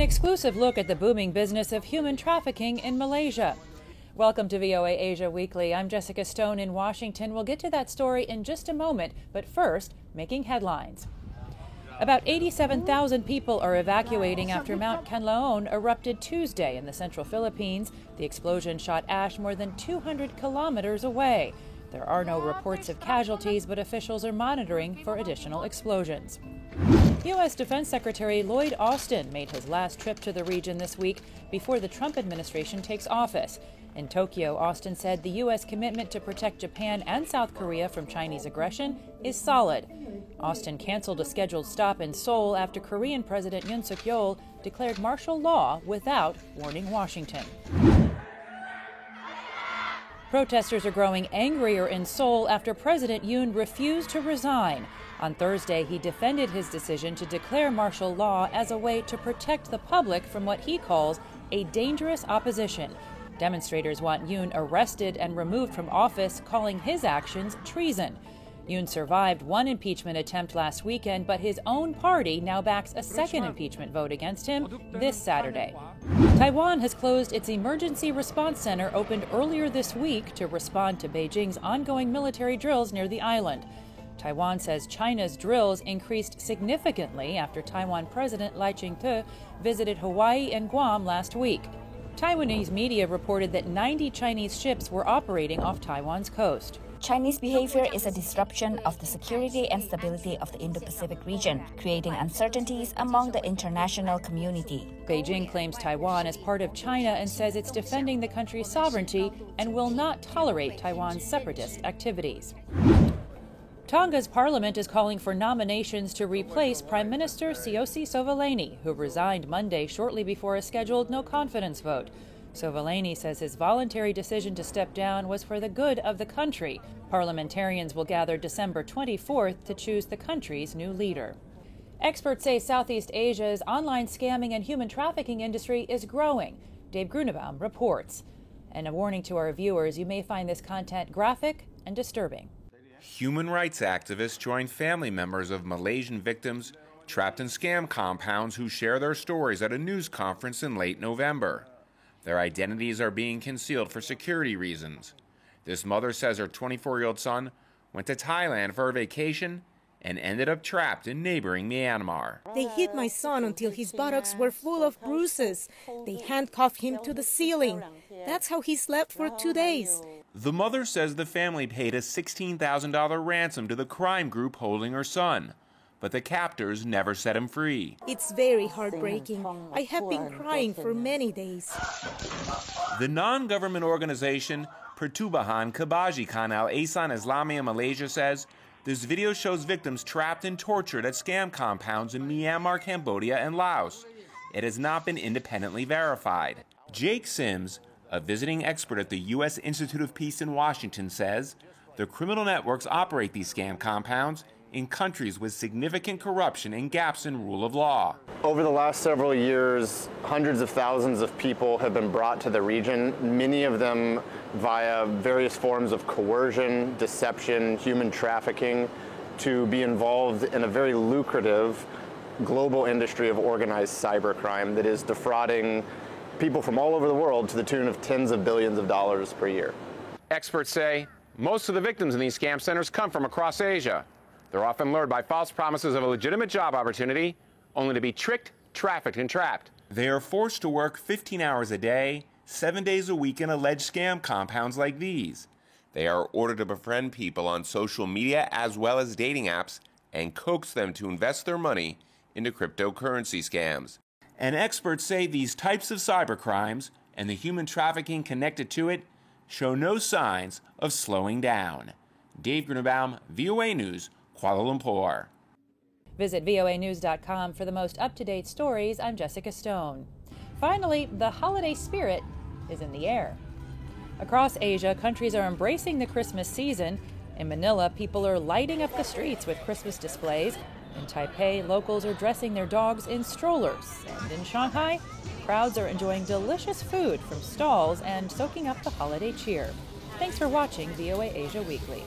exclusive look at the booming business of human trafficking in Malaysia. Welcome to VOA Asia Weekly. I'm Jessica Stone in Washington. We'll get to that story in just a moment, but first, making headlines. About 87,000 people are evacuating after Mount Kanlaon erupted Tuesday in the central Philippines. The explosion shot ash more than 200 kilometers away. There are no reports of casualties, but officials are monitoring for additional explosions. U.S. Defense Secretary Lloyd Austin made his last trip to the region this week before the Trump administration takes office. In Tokyo, Austin said the U.S. commitment to protect Japan and South Korea from Chinese aggression is solid. Austin canceled a scheduled stop in Seoul after Korean President Yoon declared martial law without warning Washington. Protesters are growing angrier in Seoul after President Yoon refused to resign. On Thursday, he defended his decision to declare martial law as a way to protect the public from what he calls a dangerous opposition. Demonstrators want Yoon arrested and removed from office, calling his actions treason. Yoon survived one impeachment attempt last weekend, but his own party now backs a second impeachment vote against him this Saturday. Taiwan has closed its emergency response center opened earlier this week to respond to Beijing's ongoing military drills near the island. Taiwan says China's drills increased significantly after Taiwan President Lai Ching-te visited Hawaii and Guam last week. Taiwanese media reported that 90 Chinese ships were operating off Taiwan's coast. Chinese behavior is a disruption of the security and stability of the Indo-Pacific region, creating uncertainties among the international community. Beijing claims Taiwan is part of China and says it's defending the country's sovereignty and will not tolerate Taiwan's separatist activities. Tonga's parliament is calling for nominations to replace Prime Minister Siosi Sovaleni, who resigned Monday shortly before a scheduled no-confidence vote. Sovaleni says his voluntary decision to step down was for the good of the country. Parliamentarians will gather December 24th to choose the country's new leader. Experts say Southeast Asia's online scamming and human trafficking industry is growing. Dave Grunebaum reports. And a warning to our viewers, you may find this content graphic and disturbing. Human rights activists join family members of Malaysian victims trapped in scam compounds who share their stories at a news conference in late November. Their identities are being concealed for security reasons. This mother says her 24-year-old son went to Thailand for a vacation and ended up trapped in neighboring Myanmar. They hit my son until his buttocks were full of bruises. They handcuffed him to the ceiling. That's how he slept for 2 days. The mother says the family paid a $16,000 ransom to the crime group holding her son, but the captors never set him free. It's very heartbreaking. I have been crying for many days. The non-government organization Pertubahan Kebajikan Al-Ihsan Islamiyah Malaysia says this video shows victims trapped and tortured at scam compounds in Myanmar, Cambodia, and Laos. It has not been independently verified. Jake Sims, a visiting expert at the U.S. Institute of Peace in Washington, says the criminal networks operate these scam compounds in countries with significant corruption and gaps in rule of law. Over the last several years, hundreds of thousands of people have been brought to the region, many of them via various forms of coercion, deception, human trafficking, to be involved in a very lucrative global industry of organized cybercrime that is defrauding people from all over the world to the tune of tens of billions of dollars per year. Experts say most of the victims in these scam centers come from across Asia. They're often lured by false promises of a legitimate job opportunity, only to be tricked, trafficked, and trapped. They are forced to work 15 hours a day, 7 days a week in alleged scam compounds like these. They are ordered to befriend people on social media as well as dating apps and coax them to invest their money into cryptocurrency scams. And experts say these types of cybercrimes and the human trafficking connected to it show no signs of slowing down. Dave Grunebaum, VOA News, Kuala Lumpur. Visit voanews.com for the most up-to-date stories. I'm Jessica Stone. Finally, the holiday spirit is in the air. Across Asia, countries are embracing the Christmas season. In Manila, people are lighting up the streets with Christmas displays. In Taipei, locals are dressing their dogs in strollers. And in Shanghai, crowds are enjoying delicious food from stalls and soaking up the holiday cheer. Thanks for watching VOA Asia Weekly.